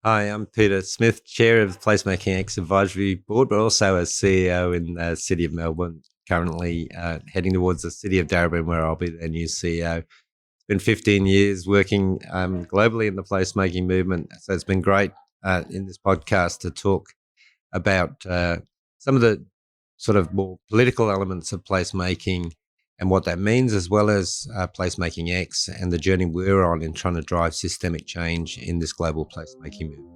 Hi, I'm Peter Smith, Chair of the PlacemakingX Advisory Board, but also as CEO in the City of Melbourne, currently heading towards the City of Darebin, where I'll be their new CEO. It's been 15 years working globally in the placemaking movement, so it's been great in this podcast to talk about some of the sort of more political elements of placemaking and what that means, as well as PlacemakingX and the journey we're on in trying to drive systemic change in this global placemaking movement.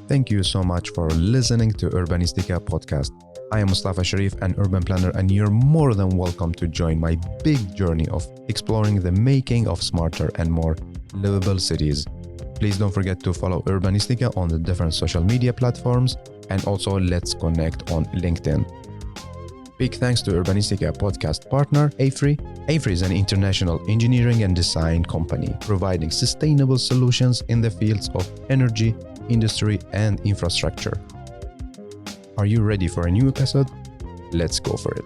Thank you so much for listening to Urbanistica Podcast. I am Mustafa Sharif, an urban planner, and you're more than welcome to join my big journey of exploring the making of smarter and more livable cities. Please don't forget to follow Urbanistica on the different social media platforms, and also let's connect on LinkedIn. Big thanks to Urbanistica podcast partner AFRI. AFRI is an international engineering and design company providing sustainable solutions in the fields of energy, industry, and infrastructure. Are you ready for a new episode? Let's go for it.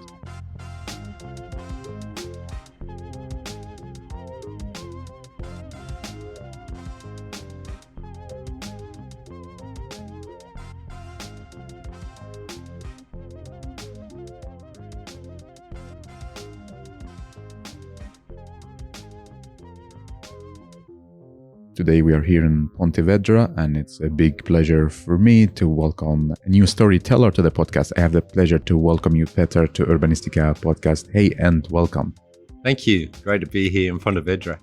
Today we are here in Pontevedra, and it's a big pleasure for me to welcome a new storyteller to the podcast. I have the pleasure to welcome you, Peter, to Urbanistica Podcast. Hey, and welcome. Thank you. Great to be here in Pontevedra.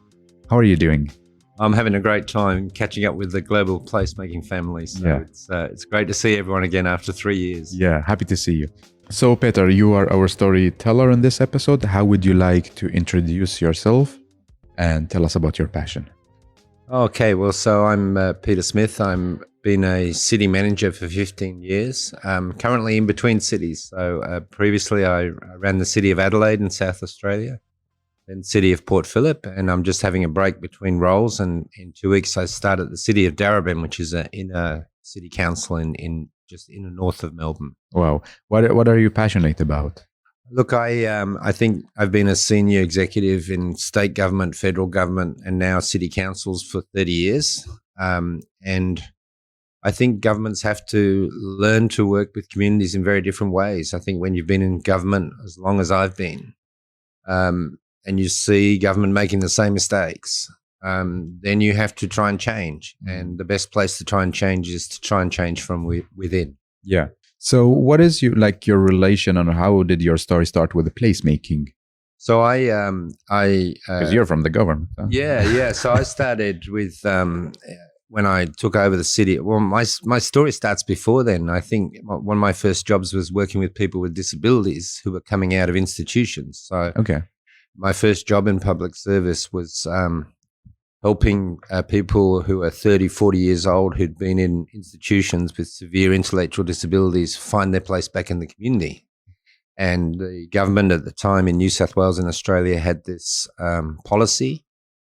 How are you doing? I'm having a great time catching up with the global placemaking family. So it's great to see everyone again after 3 years. Yeah, happy to see you. So, Peter, you are our storyteller in this episode. How would you like to introduce yourself and tell us about your passion? Okay, well, so I'm Peter Smith. I'm been a city manager for 15 years, currently in between cities. So previously I ran the city of Adelaide in South Australia, then city of Port Phillip, and I'm just having a break between roles. And in 2 weeks I started the city of Darebin, which is an inner city council in just in the north of Melbourne. Wow. What are you passionate about? Look, I think I've been a senior executive in state government, federal government, and now city councils for 30 years. And I think governments have to learn to work with communities in very different ways. I think when you've been in government as long as I've been, and you see government making the same mistakes, then you have to try and change. And the best place to try and change is to try and change from within. Yeah. So what is your relation, and how did your story start with the placemaking? So Because you're from the government. Huh? Yeah. So I started with when I took over the city. Well, my story starts before then. I think one of my first jobs was working with people with disabilities who were coming out of institutions. So my first job in public service was helping people who are 30, 40 years old who'd been in institutions with severe intellectual disabilities find their place back in the community. And the government at the time in New South Wales in Australia had this policy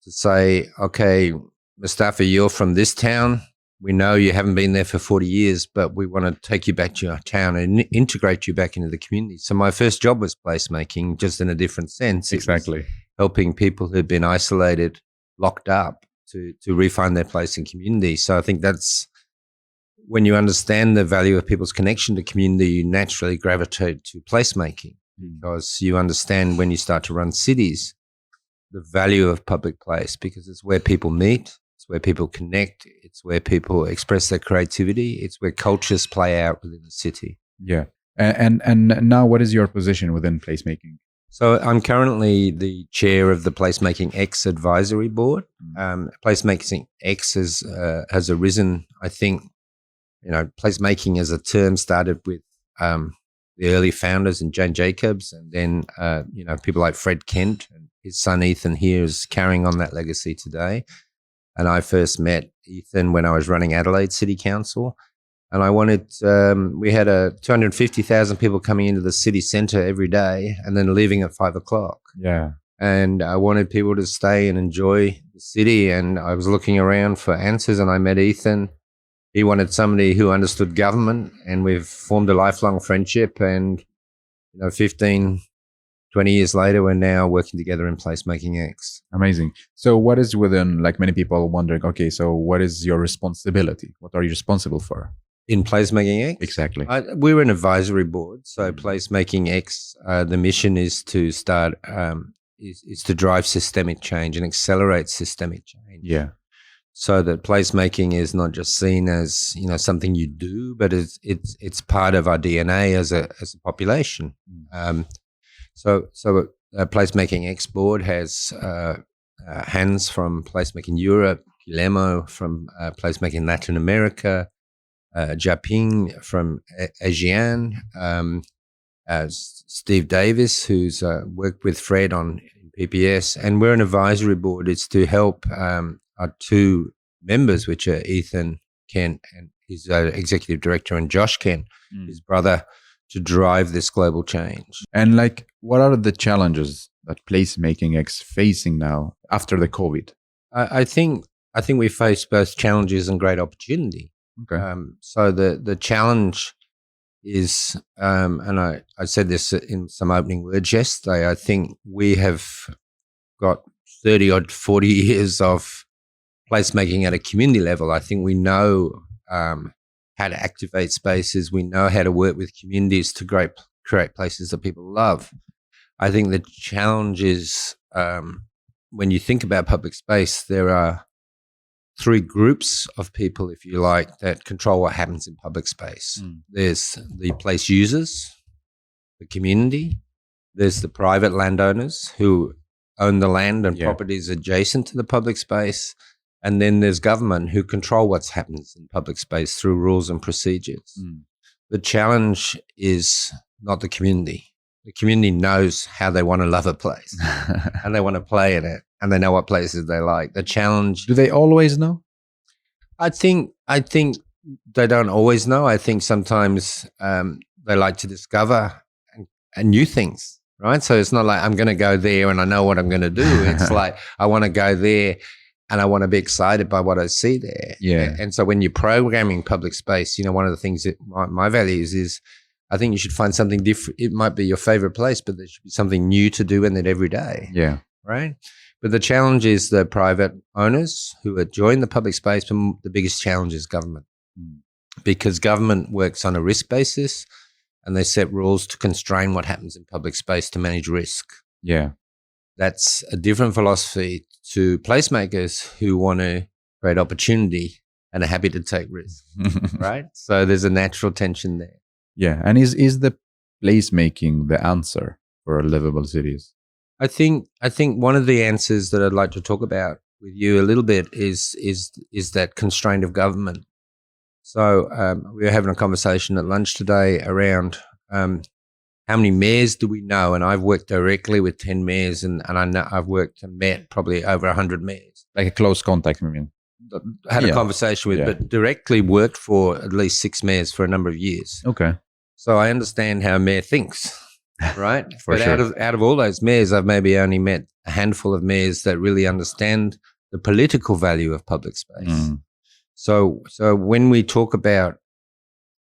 to say, okay, Mustafa, you're from this town. We know you haven't been there for 40 years, but we want to take you back to your town and integrate you back into the community. So my first job was placemaking, just in a different sense. Exactly. Helping people who'd been isolated, locked up, to re-find their place in community. So I think that's when you understand the value of people's connection to community, you naturally gravitate to placemaking, because you understand when you start to run cities, the value of public place, because it's where people meet, it's where people connect, it's where people express their creativity, it's where cultures play out within the city. Yeah. And now what is your position within placemaking? So I'm currently the chair of the PlacemakingX Advisory Board. PlacemakingX has arisen, I think, placemaking as a term started with the early founders and Jane Jacobs, and then, people like Fred Kent, and his son Ethan here is carrying on that legacy today. And I first met Ethan when I was running Adelaide City Council. And I wanted, we had 250,000 people coming into the city centre every day and then leaving at 5 o'clock. Yeah. And I wanted people to stay and enjoy the city. And I was looking around for answers, and I met Ethan. He wanted somebody who understood government, and we've formed a lifelong friendship. And, 15, 20 years later, we're now working together in PlacemakingX. Amazing. So what is within, like many people wondering, okay, so what is your responsibility? What are you responsible for? In PlacemakingX? Exactly. We're an advisory board. So PlacemakingX, the mission is to start, is to drive systemic change and accelerate systemic change. Yeah. So that placemaking is not just seen as, something you do, but it's part of our DNA as a population. So PlacemakingX board has Hans from Placemaking Europe, Guillermo from Placemaking Latin America, Japing from ASEAN, Steve Davis, who's worked with Fred on PPS, and we're an advisory board. It's to help our two members, which are Ethan Kent and his executive director, and Josh Kent, his brother, to drive this global change. And like, what are the challenges that PlacemakingX facing now after the COVID? I think we face both challenges and great opportunity. Okay. So the challenge is, and I said this in some opening words yesterday, I think we have got 30 or 40 years of placemaking at a community level. I think we know how to activate spaces. We know how to work with communities to create places that people love. I think the challenge is when you think about public space, there are three groups of people, if you like, that control what happens in public space. There's the place users, the community. There's the private landowners who own the land and properties adjacent to the public space. And then there's government who control what happens in public space through rules and procedures. The challenge is not the community. The community knows how they want to love a place and they want to play in it, and they know what places they like. The challenge... Do they always know? I think they don't always know. I think sometimes they like to discover new things, right? So it's not like I'm going to go there and I know what I'm going to do. It's like I want to go there and I want to be excited by what I see there. Yeah. And so when you're programming public space, one of the things that my values is I think you should find something different. It might be your favorite place, but there should be something new to do in it every day. Yeah. Right? But the challenge is the private owners who are joining the public space, but the biggest challenge is government. Because government works on a risk basis and they set rules to constrain what happens in public space to manage risk. Yeah. That's a different philosophy to placemakers who want to create opportunity and are happy to take risk, right? So there's a natural tension there. Yeah. And is the placemaking the answer for livable cities? I think one of the answers that I'd like to talk about with you a little bit is that constraint of government. So we were having a conversation at lunch today around how many mayors do we know? And I've worked directly with 10 mayors, and I know I've worked and met probably over 100 mayors. Like a close contact, I mean. Had a conversation with, but directly worked for at least 6 mayors for a number of years. Okay. So I understand how a mayor thinks, right? For but sure. out of all those mayors, I've maybe only met a handful of mayors that really understand the political value of public space. So when we talk about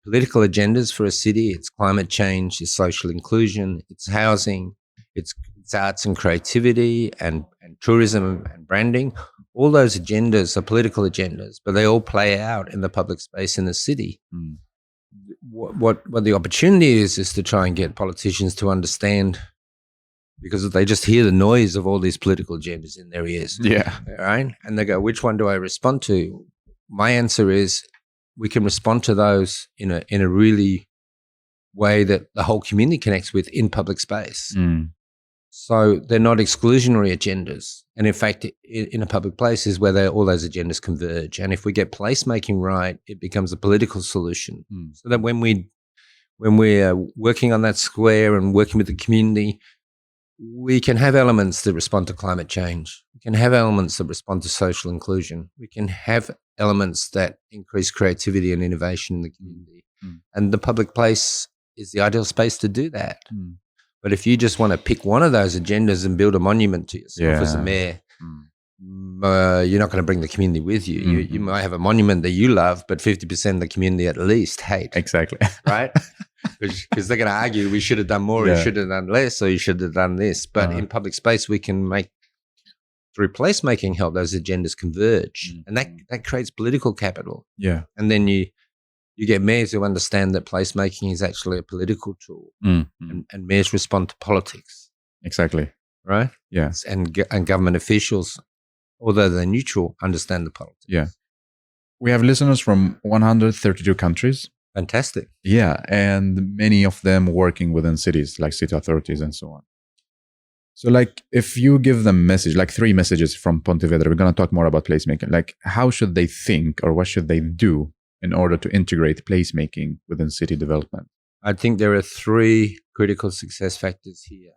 political agendas for a city, it's climate change, it's social inclusion, it's housing, it's arts and creativity and tourism and branding. All those agendas are political agendas, but they all play out in the public space in the city. What the opportunity is to try and get politicians to understand, because they just hear the noise of all these political agendas in their ears. Yeah. Right? And they go, which one do I respond to? My answer is we can respond to those in a really way that the whole community connects with in public space. So they're not exclusionary agendas. And in fact, in a public place is where all those agendas converge. And if we get placemaking right, it becomes a political solution. So that when we're working on that square and working with the community, we can have elements that respond to climate change. We can have elements that respond to social inclusion. We can have elements that increase creativity and innovation in the community. And the public place is the ideal space to do that. But if you just want to pick one of those agendas and build a monument to yourself as a mayor, you're not going to bring the community with you. You might have a monument that you love, but 50% of the community at least hate. Exactly. Right? because they're going to argue we should have done more, you should have done less, or you should have done this. But in public space, we can make, through placemaking, help those agendas converge, and that creates political capital. Yeah, and then you get mayors who understand that placemaking is actually a political tool, and mayors respond to politics. Exactly. Right. Yeah, and government officials, although they're neutral, understand the politics. Yeah. We have listeners from 132 countries. Fantastic. Yeah, and many of them working within cities, like city authorities and so on. So like if you give them message, like 3 messages from Pontevedra, we're going to talk more about placemaking. Like how should they think or what should they do in order to integrate placemaking within city development? I think there are 3 critical success factors here.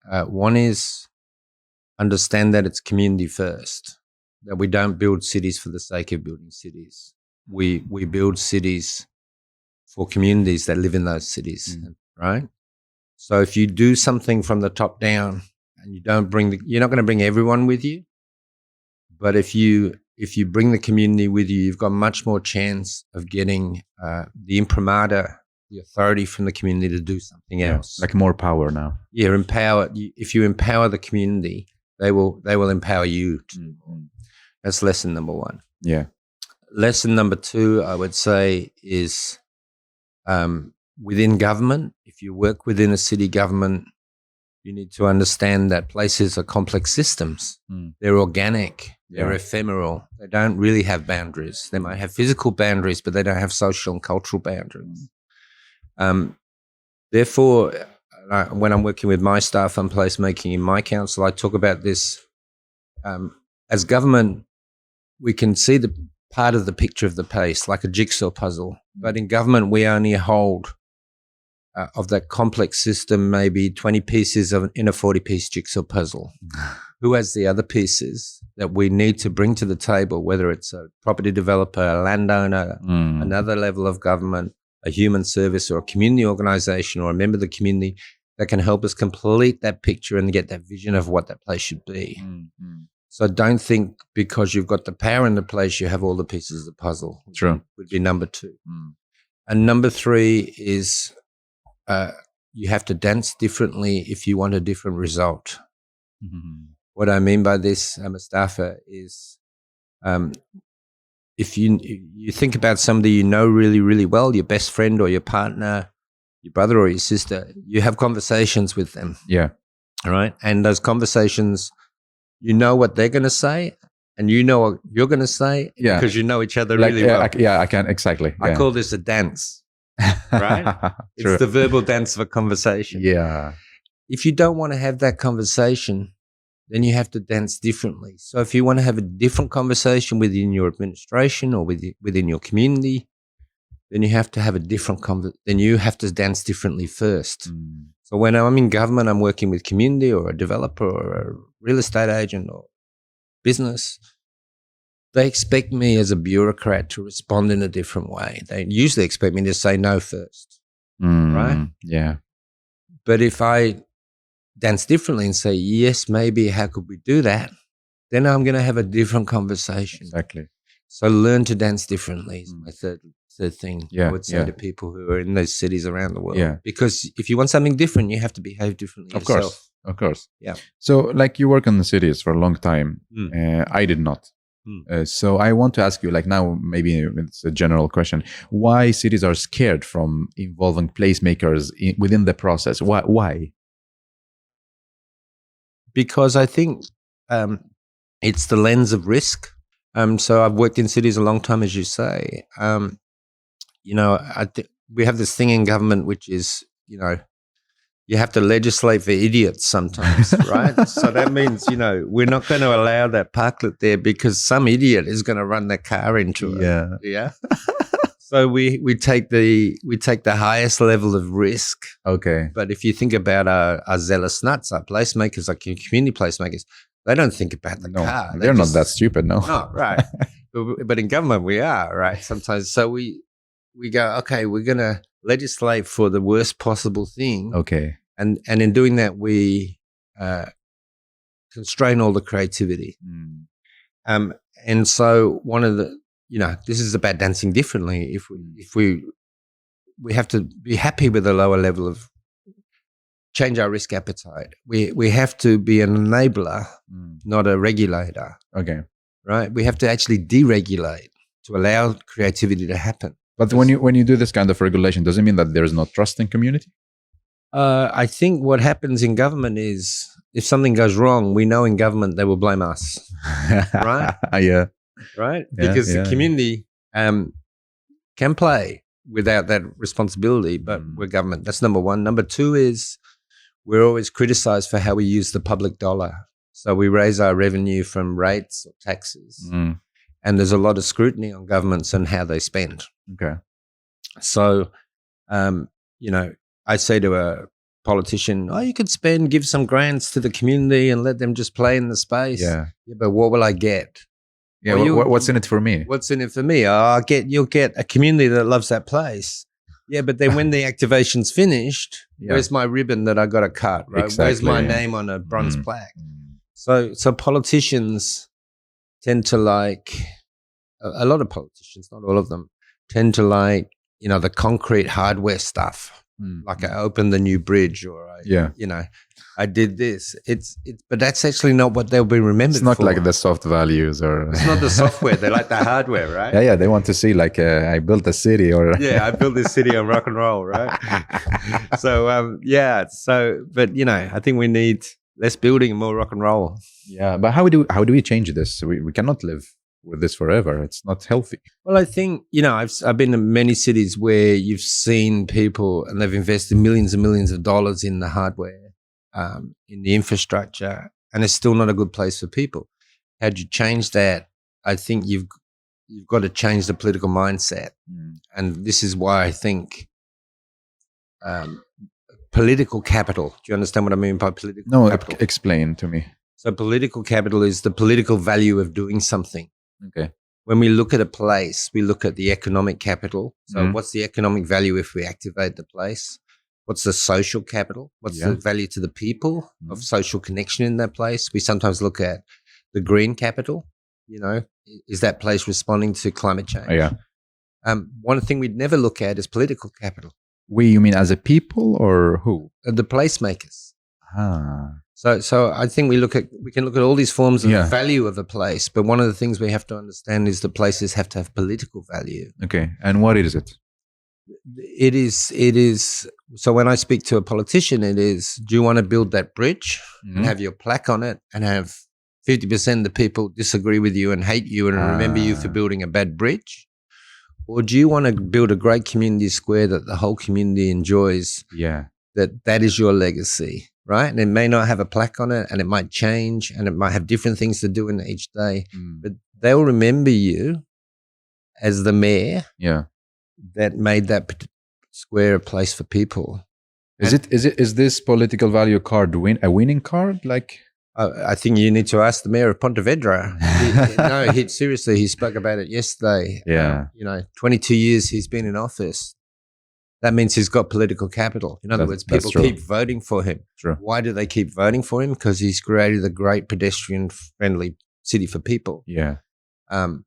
One is understand that it's community first, that we don't build cities for the sake of building cities. We build cities for communities that live in those cities, right? So if you do something from the top down and you don't you're not going to bring everyone with you, but if you bring the community with you, you've got much more chance of getting the imprimatur, the authority from the community to do something else. Like more power now. Yeah, empower. If you empower the community, they will empower you. That's lesson number 1. Yeah. Lesson number 2, I would say, is within government. If you work within a city government, you need to understand that places are complex systems. They're organic. They're ephemeral. They don't really have boundaries. They might have physical boundaries, but they don't have social and cultural boundaries. Therefore, when I'm working with my staff on placemaking in my council, I talk about this. As government, we can see the part of the picture of the place, like a jigsaw puzzle. But in government, we only hold of that complex system maybe 20 pieces in a 40-piece jigsaw puzzle. Who has the other pieces that we need to bring to the table, whether it's a property developer, a landowner, another level of government, a human service or a community organisation or a member of the community that can help us complete that picture and get that vision of what that place should be. So don't think because you've got the power in the place, you have all the pieces of the puzzle. True. Would be number 2. And number 3 is you have to dance differently if you want a different result. What I mean by this, Mustafa, is if you think about somebody you know really, really well, your best friend or your partner, your brother or your sister, you have conversations with them. Yeah. All right. And those conversations, you know what they're going to say and you know what you're going to say because you know each other really well. I can, exactly. I call this a dance, right? It's the verbal dance of a conversation. Yeah. If you don't want to have that conversation, then you have to dance differently. So if you want to have a different conversation within your administration or within your community, then you have to have a different then you have to dance differently first. So when I'm in government, I'm working with community or a developer or a real estate agent or business. They expect me as a bureaucrat to respond in a different way. They usually expect me to say no first, right? Yeah. But if I dance differently and say, yes, maybe, how could we do that? Then I'm going to have a different conversation. Exactly. So learn to dance differently is my third thing I would say to people who are in those cities around the world. Yeah. Because if you want something different, you have to behave differently yourself. Of course. Yeah. So like you work in the cities for a long time. I did not. So I want to ask you, like now, maybe it's a general question, why cities are scared from involving placemakers within the process? Why? Because I think it's the lens of risk. So I've worked in cities a long time, as you say. We have this thing in government, which is, you have to legislate for idiots sometimes, right? So that means, we're not going to allow that parklet there because some idiot is going to run their car into it. Yeah. So we take the highest level of risk. Okay. But if you think about our zealous nuts, our placemakers, our community placemakers, they don't think about the car. They're not that stupid, no. No, right. But in government, we are, right? Sometimes. So we go, okay, we're going to legislate for the worst possible thing. Okay. And in doing that, we constrain all the creativity. And so one of the, this is about dancing differently. If we we have to be happy with a lower level of change our risk appetite. We have to be an enabler, not a regulator. Okay. Right? We have to actually deregulate to allow creativity to happen. But when you do this kind of regulation, does it mean that there is no trust in community? I think what happens in government is if something goes wrong, we know in government they will blame us. Right? Yeah. Right? Because the community can play without that responsibility, but we're government. That's number one. Number two is we're always criticized for how we use the public dollar. So we raise our revenue from rates or taxes. And there's a lot of scrutiny on governments and how they spend. Okay. So, I say to a politician, you could give some grants to the community and let them just play in the space. Yeah. But what will I get? Yeah. What's in it for me? What's in it for me? You'll get a community that loves that place. Yeah, but then when the activation's finished, where's my ribbon that I got to cut? Right? Exactly, where's my name on a bronze plaque? So politicians tend to like, a lot of politicians, not all of them, tend to like, the concrete hardware stuff. Like I opened the new bridge or I did this. But that's actually not what they'll be remembered for. It's not like the soft values or... It's not the software. They like the hardware, right? Yeah. They want to see like I built a city or... I built this city on rock and roll, right? But I think we need less building and more rock and roll. Yeah, but how do we change this? We cannot live with this forever. It's not healthy. Well, I think, I've been in many cities where you've seen people and they've invested millions and millions of dollars in the hardware, in the infrastructure, and it's still not a good place for people. How do you change that? I think you've got to change the political mindset. And this is why I think political capital. Do you understand what I mean by political capital? No, explain to me. So political capital is the political value of doing something. Okay. When we look at a place, we look at the economic capital. So what's the economic value if we activate the place? What's the social capital? What's the value to the people of social connection in that place? We sometimes look at the green capital. Is that place responding to climate change? Oh, yeah. One thing we'd never look at is political capital. You mean as a people or who? The placemakers. So I think we can look at all these forms of value of a place, but one of the things we have to understand is the places have to have political value. Okay, and what is it? It is. So when I speak to a politician, it is: do you want to build that bridge and have your plaque on it, and have 50% of the people disagree with you and hate you and remember you for building a bad bridge, or do you want to build a great community square that the whole community enjoys? Yeah, that is your legacy. Right? And it may not have a plaque on it and it might change and it might have different things to do in each day, but they'll remember you as the mayor that made that square a place for people. Is this political value card a winning card? Like, I think you need to ask the mayor of Pontevedra. Seriously, he spoke about it yesterday. Yeah. 22 years he's been in office. That means he's got political capital. In other words, people keep voting for him. True. Why do they keep voting for him? Because he's created a great pedestrian-friendly city for people. Yeah. Other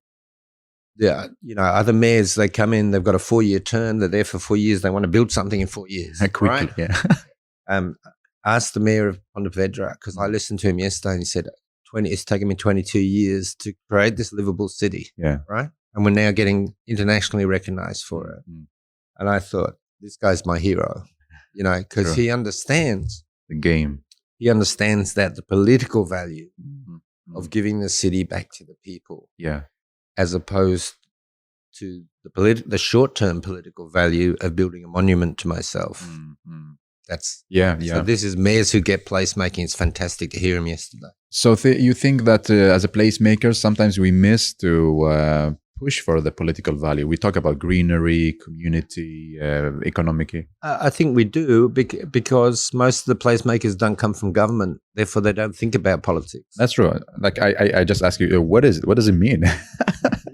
mayors, they come in, they've got a 4-year term, they're there for 4 years, they want to build something in 4 years. Quickly, right? Yeah. Ask the mayor of Pontevedra, because I listened to him yesterday and he said, it's taken me 22 years to create this livable city. Yeah. Right? And we're now getting internationally recognized for it. And I thought, this guy's my hero, because he understands the game. He understands that the political value of giving the city back to the people, as opposed to the short-term political value of building a monument to myself. That's So this is mayors who get placemaking. It's fantastic to hear him yesterday. So you think that as a placemaker, sometimes we miss to push for the political value? We talk about greenery, community, economic. I think we do because most of the placemakers don't come from government. Therefore, they don't think about politics. That's true. Like I just ask you, what is it? What does it mean?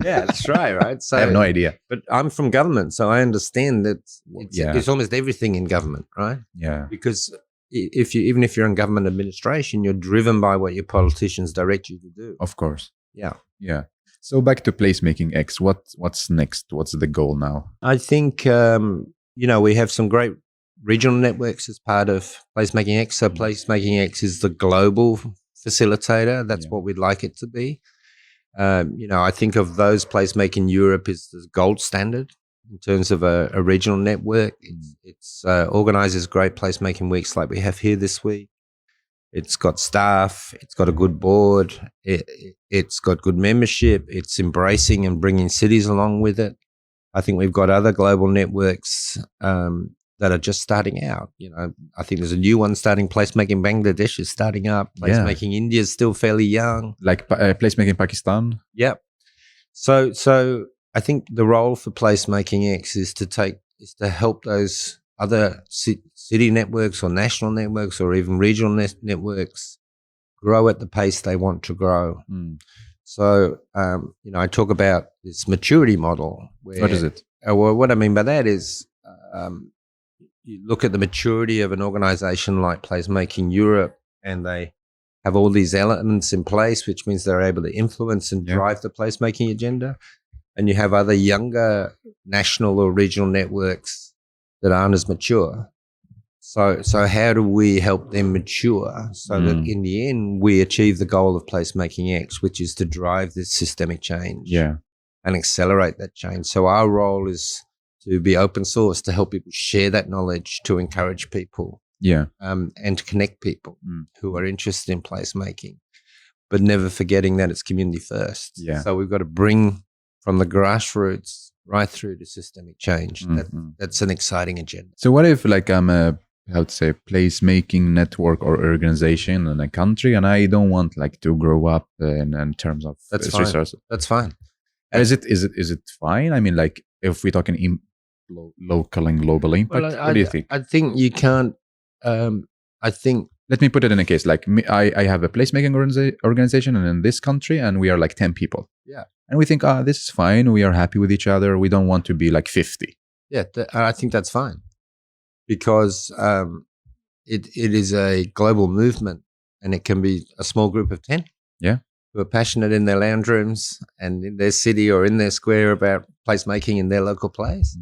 Yeah, that's right. So I have no idea. But I'm from government, so I understand that it's almost everything in government, right? Yeah. Because even if you're in government administration, you're driven by what your politicians direct you to do. Of course. Yeah. Yeah. So back to PlacemakingX. What's next? What's the goal now? I think we have some great regional networks as part of PlacemakingX. So PlacemakingX is the global facilitator. That's what we'd like it to be. I think of those, Placemaking Europe is the gold standard in terms of a regional network. It's organizes great placemaking weeks like we have here this week. It's got staff. It's got a good board. It's got good membership. It's embracing and bringing cities along with it. I think we've got other global networks that are just starting out. I think there's a new one starting. Placemaking Bangladesh is starting up. Placemaking India is still fairly young. Like Placemaking Pakistan. Yep. So I think the role for PlacemakingX is to help those other city networks or national networks or even regional networks grow at the pace they want to grow. So, I talk about this maturity model. What is it? Well, what I mean by that is you look at the maturity of an organization like Placemaking Europe, and they have all these elements in place, which means they're able to influence and drive the placemaking agenda. And you have other younger national or regional networks that aren't as mature. So how do we help them mature so that in the end we achieve the goal of PlacemakingX, which is to drive this systemic change and accelerate that change? So our role is to be open source, to help people share that knowledge, to encourage people and to connect people who are interested in placemaking, but never forgetting that it's community first. So we've got to bring from the grassroots right through to systemic change. That's an exciting agenda. So what if I'm a placemaking network or organization in a country, and I don't want to grow up in terms of resources? That's fine. Is it fine? I mean, if we're talking local and global impact, what do you think? I think you can't. Let me put it in a case I have a placemaking organization, and in this country, and we are 10 people. And we think, this is fine. We are happy with each other. We don't want to be 50. I think that's fine, because it is a global movement, and it can be a small group of 10 who are passionate in their lounge rooms and in their city or in their square about placemaking in their local place.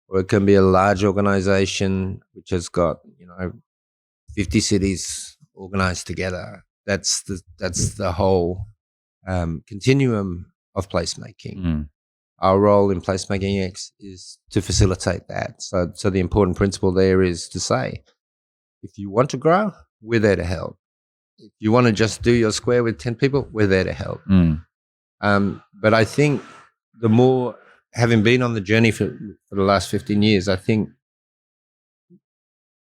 Or it can be a large organization which has got 50 cities organized together. That's the whole continuum of placemaking. Our role in PlacemakingX is to facilitate that. So the important principle there is to say, if you want to grow, we're there to help. If you want to just do your square with 10 people, we're there to help. But I think the more, having been on the journey for the last 15 years, I think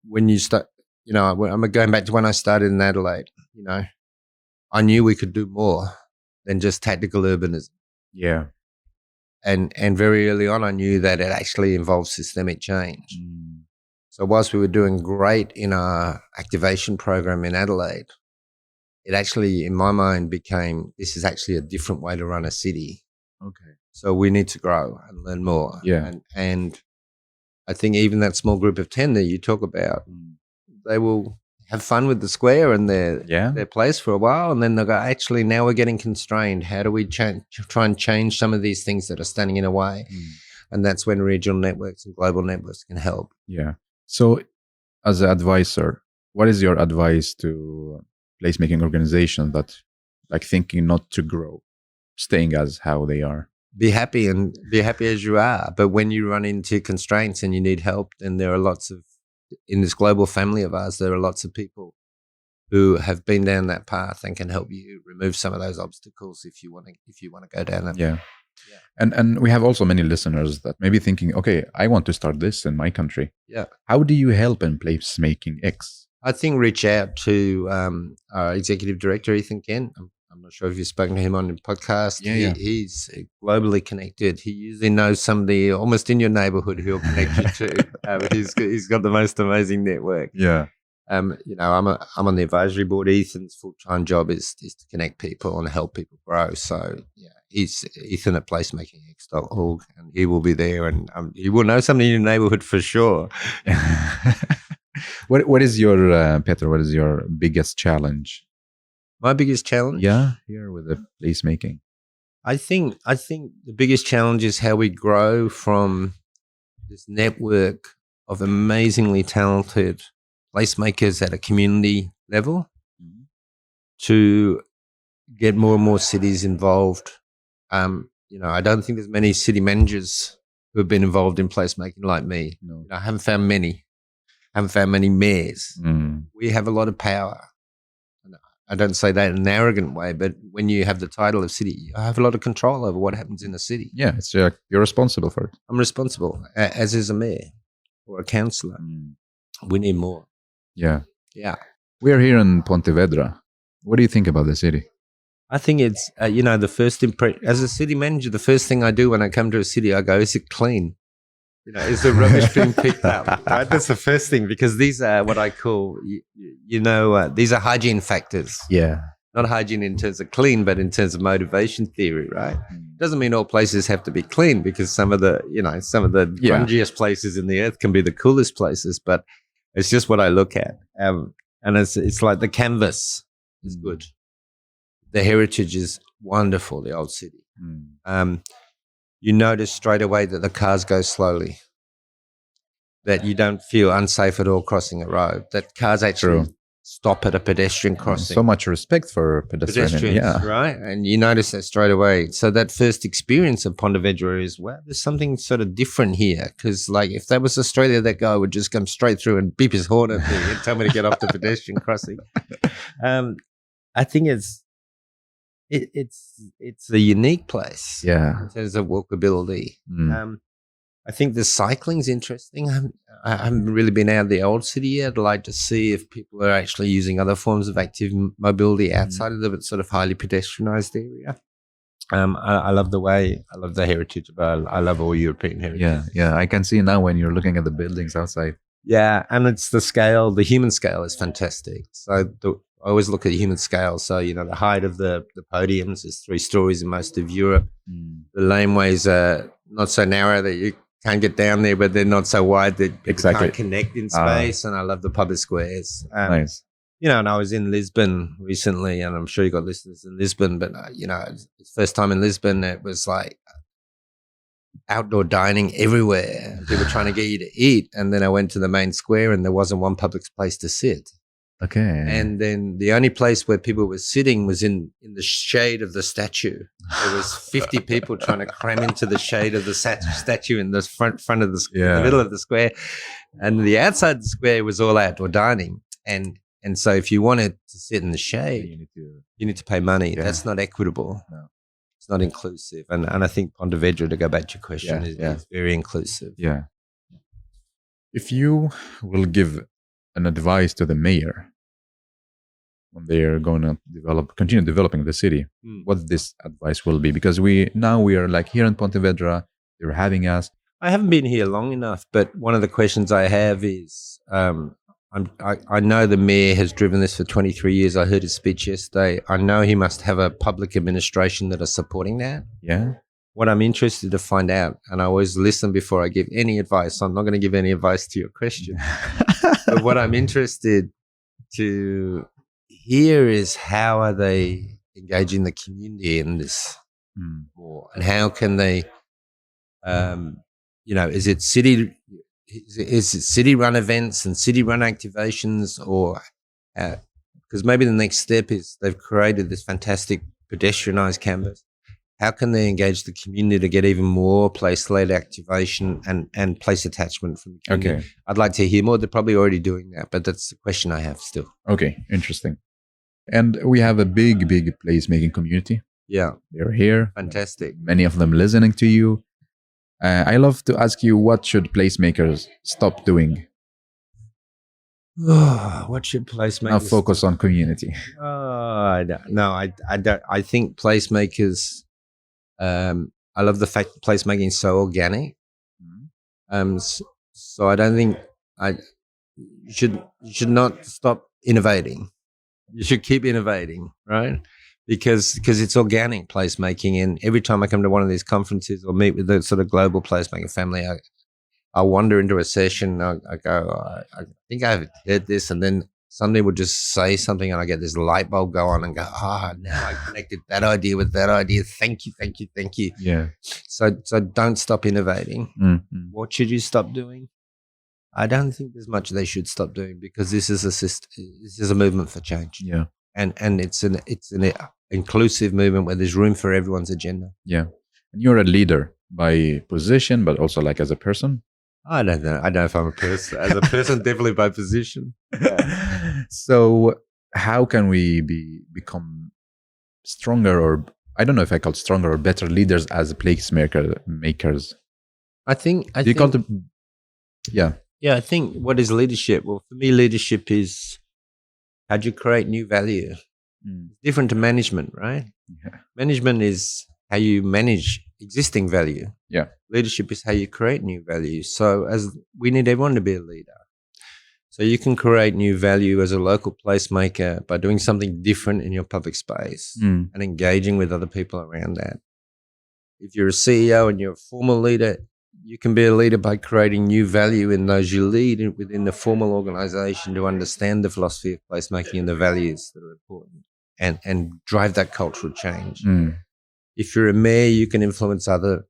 when you start, I'm going back to when I started in Adelaide, I knew we could do more than just tactical urbanism. And very early on, I knew that it actually involves systemic change. So whilst we were doing great in our activation program in Adelaide, it actually, in my mind, became, this is actually a different way to run a city. So we need to grow and learn more. And I think even that small group of 10 that you talk about, they will have fun with the square and their place for a while, and then they'll go, actually, now we're getting constrained. How do we try and change some of these things that are standing in a way? And that's when regional networks and global networks can help. So as an advisor, what is your advice to placemaking organizations that thinking not to grow, staying as how they are? Be happy as you are. But when you run into constraints and you need help, then there are lots of, in this global family of ours, there are lots of people who have been down that path and can help you remove some of those obstacles if you want to go down that path. And we have also many listeners that may be thinking, okay, I want to start this in my country. How do you help in PlacemakingX? I think reach out to our executive director, Ethan Kent. I'm not sure if you've spoken to him on the podcast. He's globally connected. He usually knows somebody almost in your neighborhood who he'll connect you to. But he's got the most amazing network. I'm on the advisory board. Ethan's full-time job is to connect people and help people grow. So he's Ethan at PlacemakingX.org, and he will be there, and he will know somebody in your neighborhood for sure. What is your Peter? What is your biggest challenge? My biggest challenge? Here with the placemaking. I think the biggest challenge is how we grow from this network of amazingly talented placemakers at a community level to get more and more cities involved. I don't think there's many city managers who have been involved in placemaking like me. No. I haven't found many. I haven't found many mayors. We have a lot of power. I don't say that in an arrogant way, but when you have the title of city, you have a lot of control over what happens in the city. Yeah, it's you're responsible for it. I'm responsible, as is a mayor or a councillor. We need more. Yeah. Yeah. We are here in Pontevedra. What do you think about the city? I think it's, the first impression, as a city manager, the first thing I do when I come to a city, I go, is it clean? Is the rubbish being picked up? Right? That's the first thing, because these are what I call, these are hygiene factors. Yeah. Not hygiene in terms of clean, but in terms of motivation theory, right? Doesn't mean all places have to be clean, because some of the grungiest places in the earth can be the coolest places, but it's just what I look at. And it's like the canvas is good. The heritage is wonderful, the old city. You notice straight away that the cars go slowly, that you don't feel unsafe at all crossing a road, that cars actually stop at a pedestrian crossing. So much respect for pedestrians. Yeah. Right? And you notice that straight away. So that first experience of Pontevedra is, wow, there's something sort of different here. Because if that was Australia, that guy would just come straight through and beep his horn at me and tell me to get off the pedestrian crossing. I think it's a unique place. Yeah. In terms of walkability. I think the cycling's interesting. I haven't really been out of the old city yet. I'd like to see if people are actually using other forms of active mobility outside of the sort of highly pedestrianised area. I love the heritage, but I love all European heritage. Yeah. I can see now when you're looking at the buildings outside. Yeah, and it's the scale. The human scale is fantastic. So I always look at the human scale. So, the height of the podiums is 3 stories in most of Europe. The laneways are not so narrow that you can't get down there, but they're not so wide that you can't connect in space. And I love the public squares. Nice. And I was in Lisbon recently, and I'm sure you got listeners in Lisbon, but, it's the first time in Lisbon, it was like outdoor dining everywhere. People trying to get you to eat. And then I went to the main square and there wasn't one public place to sit. Okay. And then the only place where people were sitting was in the shade of the statue. There was 50 people trying to cram into the shade of the statue in the front of the square, the middle of the square. And the outside of the square was all outdoor dining. And so if you wanted to sit in the shade, you need to pay money. Yeah. That's not equitable. No. It's not inclusive. And I think Pontevedra, to go back to your question, is very inclusive. Yeah. If you will give an advice to the mayor when they are going to continue developing the city, what this advice will be? Because we are like here in Pontevedra, they're having us. I haven't been here long enough, but one of the questions I have is, I know the mayor has driven this for 23 years. I heard his speech yesterday. I know he must have a public administration that are supporting that. Yeah. What I'm interested to find out, and I always listen before I give any advice. So I'm not going to give any advice to your question. But what I'm interested to hear is, how are they engaging the community in this more? And how can they, is it city-run events and city-run activations, or because maybe the next step is they've created this fantastic pedestrianised canvas. How can they engage the community to get even more place-led activation and place attachment from the community? Okay. I'd like to hear more. They're probably already doing that, but that's the question I have still. Okay, interesting. And we have a big placemaking community. Yeah. They're here. Fantastic. Many of them listening to you. I love to ask you, what should placemakers stop doing? What should placemakers now focus on community? I don't. I think placemakers, I love the fact that placemaking is so organic. So I don't think you should not stop innovating. You should keep innovating, right? Because it's organic placemaking. And every time I come to one of these conferences or meet with the sort of global placemaking family, I wander into a session. I go, I think I've heard this, and then somebody would just say something, and I get this light bulb go on and go, now I connected that idea with that idea. Thank you. Yeah. So don't stop innovating. Mm-hmm. What should you stop doing? I don't think there's much they should stop doing, because this is a movement for change. Yeah. And it's an inclusive movement where there's room for everyone's agenda. Yeah. And you're a leader by position, but also like as a person. I don't know. I don't know if I'm a person. As a person, definitely by position. So how can we become stronger, or I don't know if I call it stronger or better leaders as makers? I think. Yeah. Yeah, I think what is leadership? Well, for me, leadership is how do you create new value? Different to management, right? Yeah. Management is how you manage existing value. Yeah. Leadership is how you create new value. So we need everyone to be a leader. So you can create new value as a local placemaker by doing something different in your public space and engaging with other people around that. If you're a CEO and you're a formal leader, you can be a leader by creating new value in those you lead within the formal organization to understand the philosophy of placemaking and the values that are important and drive that cultural change. If you're a mayor, you can influence other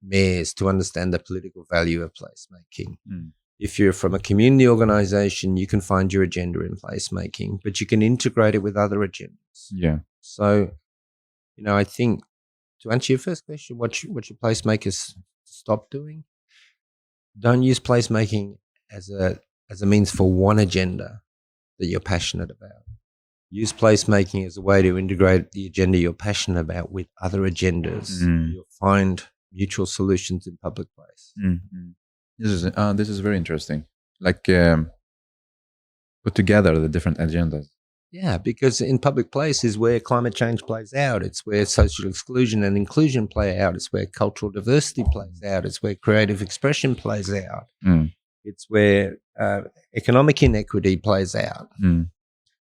mayors to understand the political value of placemaking. If you're from a community organization, you can find your agenda in placemaking, but you can integrate it with other agendas. Yeah. So, I think to answer your first question, what your placemakers stop doing, don't use placemaking as a means for one agenda that you're passionate about. Use placemaking as a way to integrate the agenda you're passionate about with other agendas. You'll find mutual solutions in public place. This is very interesting. Like put together the different agendas. Yeah, because in public place is where climate change plays out. It's where social exclusion and inclusion play out. It's where cultural diversity plays out. It's where creative expression plays out. It's where economic inequity plays out.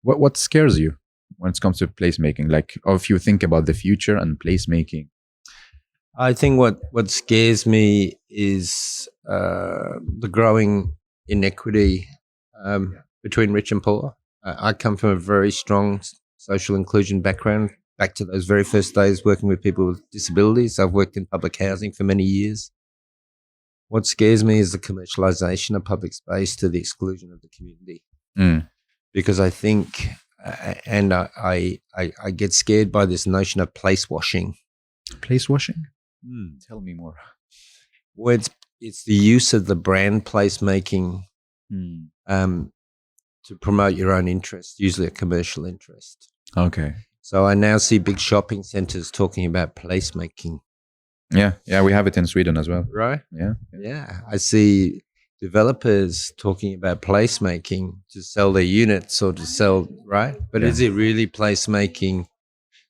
What scares you when it comes to placemaking? Like, or if you think about the future and placemaking? I think what scares me is the growing inequity between rich and poor. I come from a very strong social inclusion background, back to those very first days working with people with disabilities. I've worked in public housing for many years. What scares me is the commercialization of public space to the exclusion of the community. Because I think, and I get scared by this notion of place washing. Place washing? Tell me more. Well, it's the use of the brand placemaking to promote your own interest, usually a commercial interest. Okay. So I now see big shopping centers talking about placemaking. Yeah, we have it in Sweden as well. Right? Yeah. I see developers talking about placemaking to sell their units or to sell, right? But is it really placemaking?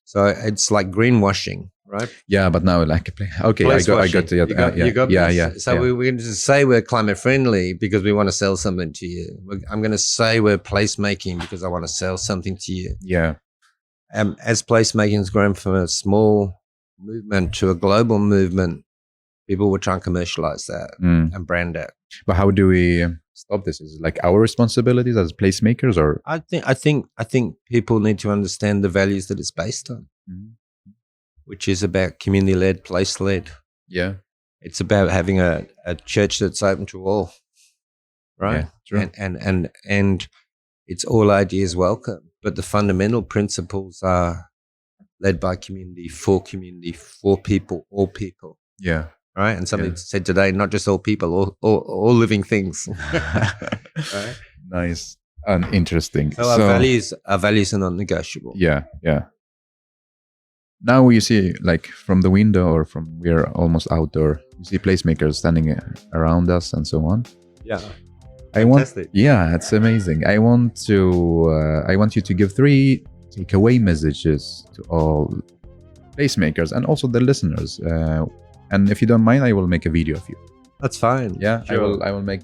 So it's like greenwashing, right? Yeah, but now like, okay, I got to yeah. So we're going to say we're climate friendly because we want to sell something to you. I'm going to say we're placemaking because I want to sell something to you. Yeah. As placemaking has grown from a small movement to a global movement, people will try and commercialize that and brand it. But how do we stop this? Is it like our responsibilities as placemakers, or? I think people need to understand the values that it's based on, which is about community-led, place-led. Yeah. It's about having a church that's open to all, right? Yeah, true. And it's all ideas welcome, but the fundamental principles are led by community, for people, all people. Yeah. Right. And somebody said today, not just all people, all living things. Right? Nice and interesting. So our values are non-negotiable. Yeah. Now you see, like from the window or from we're almost outdoor, you see placemakers standing around us and so on. Yeah. It's amazing. I want you to give 3 takeaway messages to all placemakers and also the listeners. And if you don't mind, I will make a video of you. That's fine. Yeah, sure. I will make.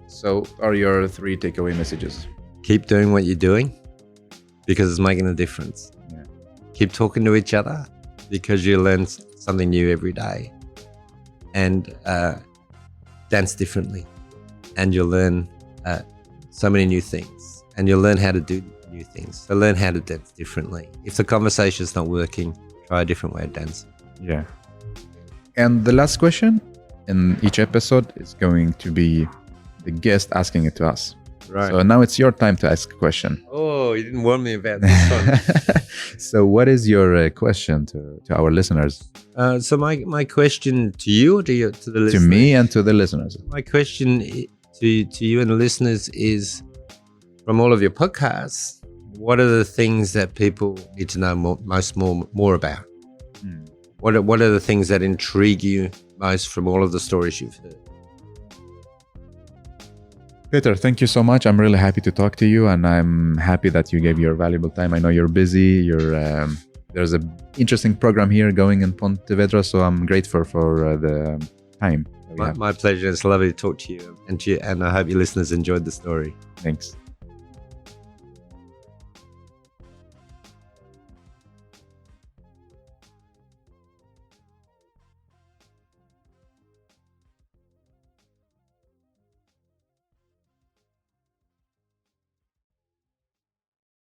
So, are your 3 takeaway messages? Keep doing what you're doing because it's making a difference. Yeah. Keep talking to each other because you learn something new every day. And dance differently. And you'll learn so many new things. And you'll learn how to do new things. So learn how to dance differently. If the conversation's not working, try a different way of dancing. Yeah. And the last question in each episode is going to be the guest asking it to us. Right. So now it's your time to ask a question. Oh, you didn't warn me about this one. So what is your question to our listeners? So my question to you or to the listeners? To me and to the listeners. My question to you and the listeners is, from all of your podcasts, what are the things that people need to know more about? What are the things that intrigue you most from all of the stories you've heard? Peter, thank you so much. I'm really happy to talk to you, and I'm happy that you gave your valuable time. I know you're busy. There's an interesting program here going in Pontevedra, so I'm grateful for the time. My pleasure. It's lovely to talk to you, and I hope your listeners enjoyed the story. Thanks.